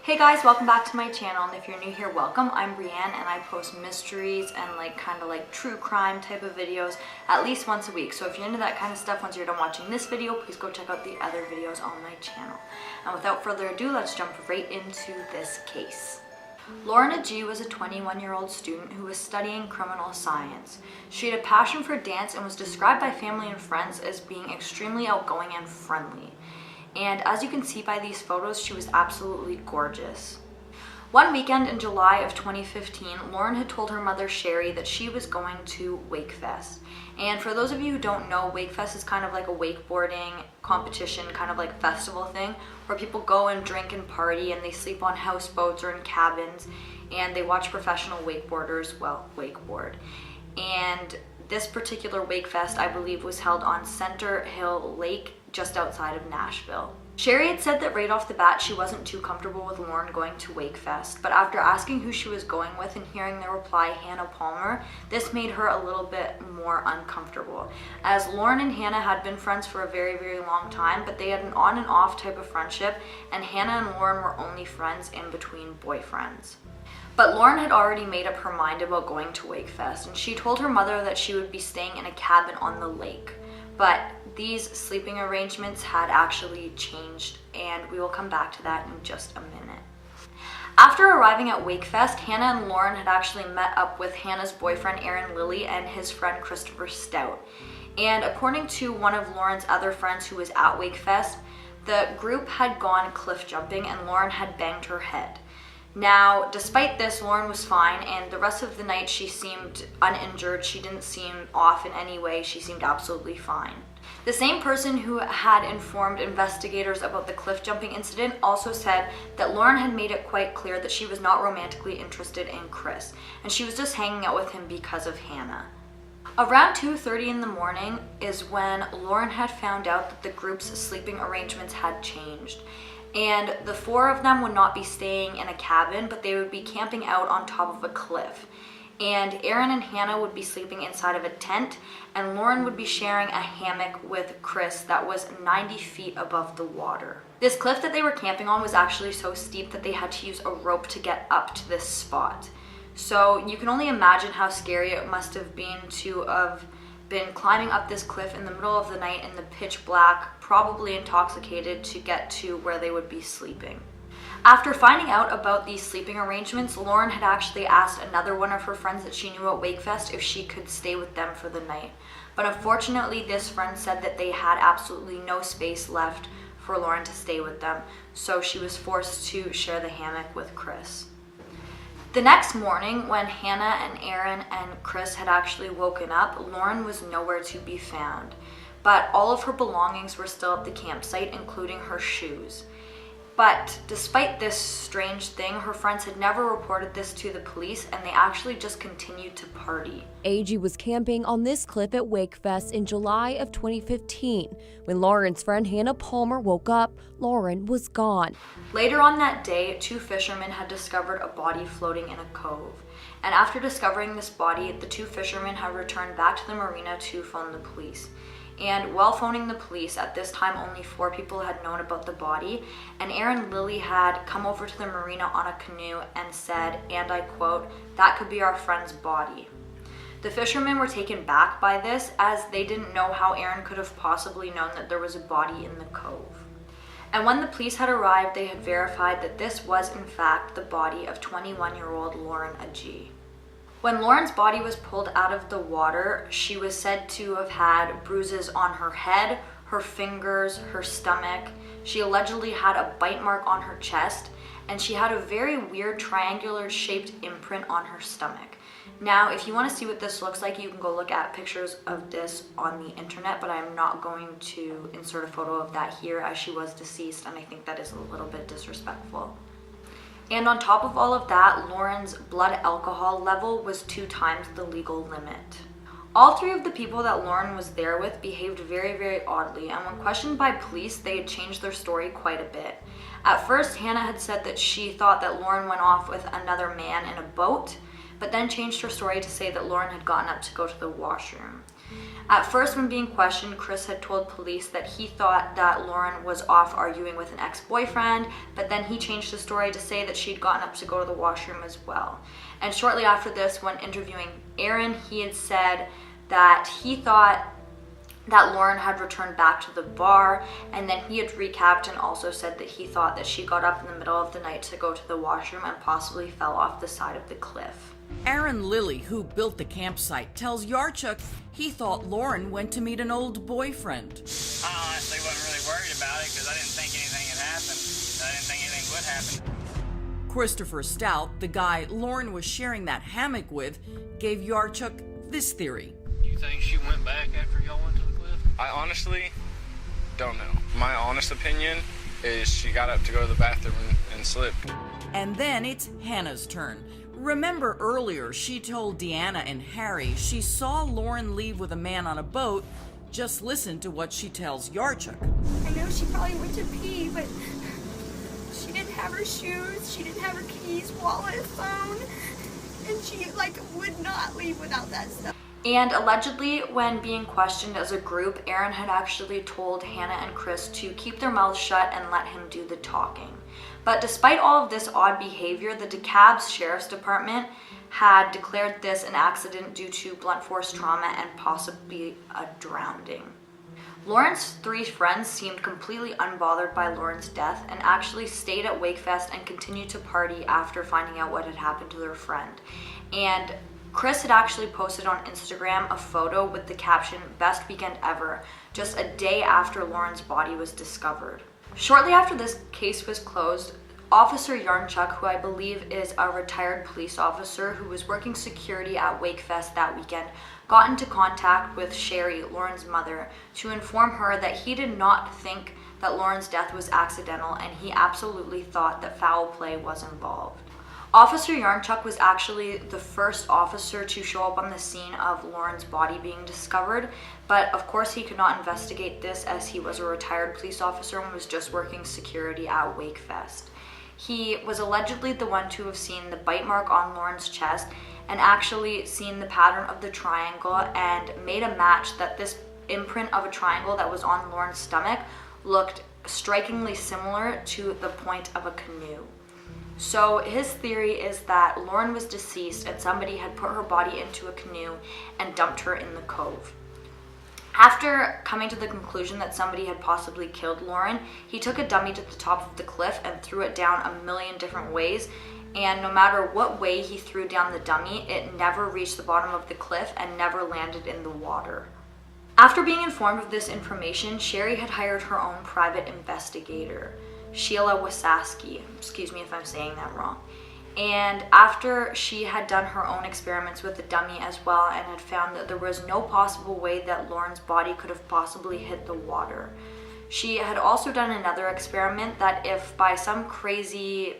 Hey guys, welcome back to my channel, and if you're new here, welcome. I'm Brienne and I post mysteries and kind of true crime type of videos at least once a week. So if you're into that kind of stuff, once you're done watching this video, please go check out the other videos on my channel. And without further ado, let's jump right into this case. Lauren Agee was a 21-year-old student who was studying criminal science. She had a passion for dance and was described by family and friends as being extremely outgoing and friendly. And as you can see by these photos, she was absolutely gorgeous. One weekend in July of 2015, Lauren had told her mother Sherry that she was going to Wakefest. And for those of you who don't know, Wakefest is kind of like a wakeboarding competition, kind of like festival thing, where people go and drink and party and they sleep on houseboats or in cabins and they watch professional wakeboarders, wakeboard. And this particular Wakefest, I believe, was held on Center Hill Lake, just outside of Nashville. Sherry had said that right off the bat she wasn't too comfortable with Lauren going to Wakefest, but after asking who she was going with and hearing the reply, Hannah Palmer, this made her a little bit more uncomfortable, as Lauren and Hannah had been friends for a very, very long time, but they had an on and off type of friendship, and Hannah and Lauren were only friends in between boyfriends. But Lauren had already made up her mind about going to Wakefest, and she told her mother that she would be staying in a cabin on the lake. But these sleeping arrangements had actually changed, and we will come back to that in just a minute. After arriving at Wakefest, Hannah and Lauren had actually met up with Hannah's boyfriend Aaron Lilly and his friend Christopher Stout. And according to one of Lauren's other friends who was at Wakefest, the group had gone cliff jumping and Lauren had banged her head. Now, despite this, Lauren was fine, and the rest of the night she seemed uninjured. She didn't seem off in any way. She seemed absolutely fine. The same person who had informed investigators about the cliff jumping incident also said that Lauren had made it quite clear that she was not romantically interested in Chris, and she was just hanging out with him because of Hannah. Around 2:30 in the morning is when Lauren had found out that the group's sleeping arrangements had changed. And the four of them would not be staying in a cabin, but they would be camping out on top of a cliff. And Aaron and Hannah would be sleeping inside of a tent, and Lauren would be sharing a hammock with Chris that was 90 feet above the water. This cliff that they were camping on was actually so steep that they had to use a rope to get up to this spot. So you can only imagine how scary it must have been to have been climbing up this cliff in the middle of the night in the pitch black, probably intoxicated, to get to where they would be sleeping. After finding out about these sleeping arrangements, Lauren had actually asked another one of her friends that she knew at Wakefest if she could stay with them for the night. But unfortunately, this friend said that they had absolutely no space left for Lauren to stay with them, so she was forced to share the hammock with Chris. The next morning, when Hannah and Aaron and Chris had actually woken up, Lauren was nowhere to be found. But all of her belongings were still at the campsite, including her shoes. But despite this strange thing, her friends had never reported this to the police, and they actually just continued to party. Agee was camping on this cliff at Wakefest in July of 2015. When Lauren's friend Hannah Palmer woke up, Lauren was gone. Later on that day, two fishermen had discovered a body floating in a cove. And after discovering this body, the two fishermen had returned back to the marina to phone the police. And while phoning the police, at this time only 4 people had known about the body, and Aaron Lilly had come over to the marina on a canoe and said, and I quote, "That could be our friend's body." The fishermen were taken back by this, as they didn't know how Aaron could have possibly known that there was a body in the cove. And when the police had arrived, they had verified that this was in fact the body of 21-year-old Lauren Agee. When Lauren's body was pulled out of the water, she was said to have had bruises on her head, her fingers, her stomach. She allegedly had a bite mark on her chest, and she had a very weird triangular shaped imprint on her stomach. Now, if you want to see what this looks like, you can go look at pictures of this on the internet, but I'm not going to insert a photo of that here, as she was deceased, and I think that is a little bit disrespectful. And on top of all of that, Lauren's blood alcohol level was 2 times the legal limit. All 3 of the people that Lauren was there with behaved very, very oddly, and when questioned by police, they had changed their story quite a bit. At first, Hannah had said that she thought that Lauren went off with another man in a boat, but then changed her story to say that Lauren had gotten up to go to the washroom. At first, when being questioned, Chris had told police that he thought that Lauren was off arguing with an ex-boyfriend, but then he changed the story to say that she'd gotten up to go to the washroom as well. And shortly after this, when interviewing Aaron, he had said that he thought that Lauren had returned back to the bar, and then he had recapped and also said that he thought that she got up in the middle of the night to go to the washroom and possibly fell off the side of the cliff. Aaron Lilly, who built the campsite, tells Yarchuk he thought Lauren went to meet an old boyfriend. I honestly wasn't really worried about it because I didn't think anything had happened. I didn't think anything would happen. Christopher Stout, the guy Lauren was sharing that hammock with, gave Yarchuk this theory. You think she went back after y'all went to the cliff? I honestly don't know. My honest opinion is she got up to go to the bathroom and slipped. And then it's Hannah's turn. Remember earlier, she told Deanna and Harry she saw Lauren leave with a man on a boat. Just listen to what she tells Yarchuk. I know she probably went to pee, but she didn't have her shoes, she didn't have her keys, wallet, phone, and she would not leave without that stuff. And allegedly, when being questioned as a group, Aaron had actually told Hannah and Chris to keep their mouths shut and let him do the talking. But despite all of this odd behavior, the DeKalb's Sheriff's Department had declared this an accident due to blunt force trauma and possibly a drowning. Lauren's three friends seemed completely unbothered by Lauren's death and actually stayed at Wakefest and continued to party after finding out what had happened to their friend. And Chris had actually posted on Instagram a photo with the caption, "Best weekend ever," just a day after Lauren's body was discovered. Shortly after this case was closed, Officer Yarnchuk, who I believe is a retired police officer who was working security at Wakefest that weekend, got into contact with Sherry, Lauren's mother, to inform her that he did not think that Lauren's death was accidental and he absolutely thought that foul play was involved. Officer Yarnchuk was actually the first officer to show up on the scene of Lauren's body being discovered, but of course he could not investigate this as he was a retired police officer and was just working security at Wakefest. He was allegedly the one to have seen the bite mark on Lauren's chest and actually seen the pattern of the triangle and made a match that this imprint of a triangle that was on Lauren's stomach looked strikingly similar to the point of a canoe. So his theory is that Lauren was deceased and somebody had put her body into a canoe and dumped her in the cove. After coming to the conclusion that somebody had possibly killed Lauren, he took a dummy to the top of the cliff and threw it down a million different ways, and no matter what way he threw down the dummy, it never reached the bottom of the cliff and never landed in the water. After being informed of this information, Sherry had hired her own private investigator, Sheila Wasaski, excuse me if I'm saying that wrong. And after she had done her own experiments with the dummy as well and had found that there was no possible way that Lauren's body could have possibly hit the water, she had also done another experiment that if by some crazy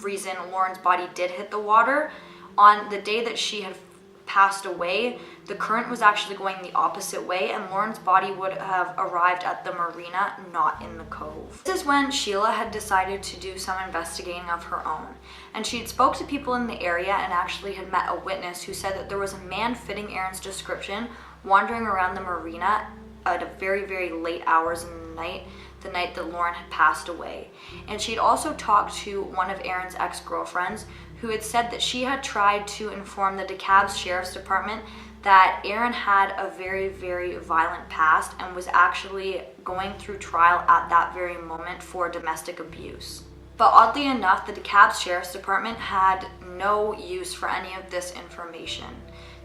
reason Lauren's body did hit the water, on the day that she had passed away, the current was actually going the opposite way and Lauren's body would have arrived at the marina, not in the cove. This is when Sheila had decided to do some investigating of her own, and she had spoke to people in the area and actually had met a witness who said that there was a man fitting Aaron's description wandering around the marina at a very, very late hours in the night that Lauren had passed away. And she'd also talked to one of Aaron's ex-girlfriends who had said that she had tried to inform the DeKalb's Sheriff's Department that Aaron had a very, very violent past and was actually going through trial at that very moment for domestic abuse. But oddly enough, the DeKalb's Sheriff's Department had no use for any of this information.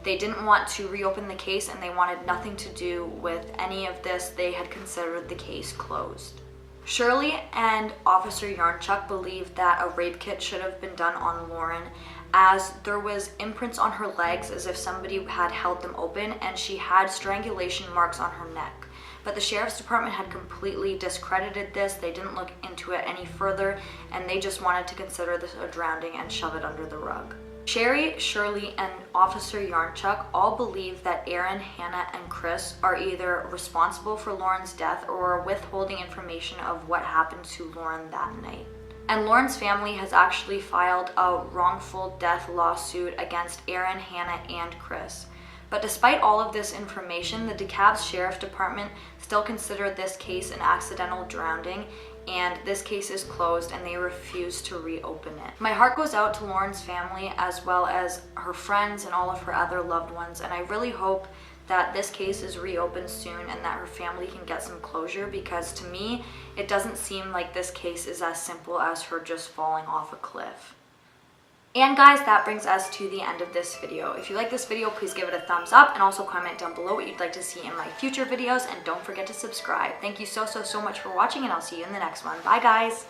They didn't want to reopen the case and they wanted nothing to do with any of this. They had considered the case closed. Shirley and Officer Yarnchuk believed that a rape kit should have been done on Lauren, as there was imprints on her legs as if somebody had held them open, and she had strangulation marks on her neck. But the Sheriff's Department had completely discredited this. They didn't look into it any further, and they just wanted to consider this a drowning and shove it under the rug. Sherry, Shirley, and Officer Yarnchuk all believe that Aaron, Hannah, and Chris are either responsible for Lauren's death or withholding information of what happened to Lauren that night. And Lauren's family has actually filed a wrongful death lawsuit against Aaron, Hannah, and Chris. But despite all of this information, the DeKalb Sheriff Department still considered this case an accidental drowning, and this case is closed and they refuse to reopen it. My heart goes out to Lauren's family as well as her friends and all of her other loved ones, and I really hope that this case is reopened soon and that her family can get some closure, because to me, it doesn't seem like this case is as simple as her just falling off a cliff. And guys, that brings us to the end of this video. If you like this video, please give it a thumbs up and also comment down below what you'd like to see in my future videos, and don't forget to subscribe. Thank you so much for watching, and I'll see you in the next one. Bye guys!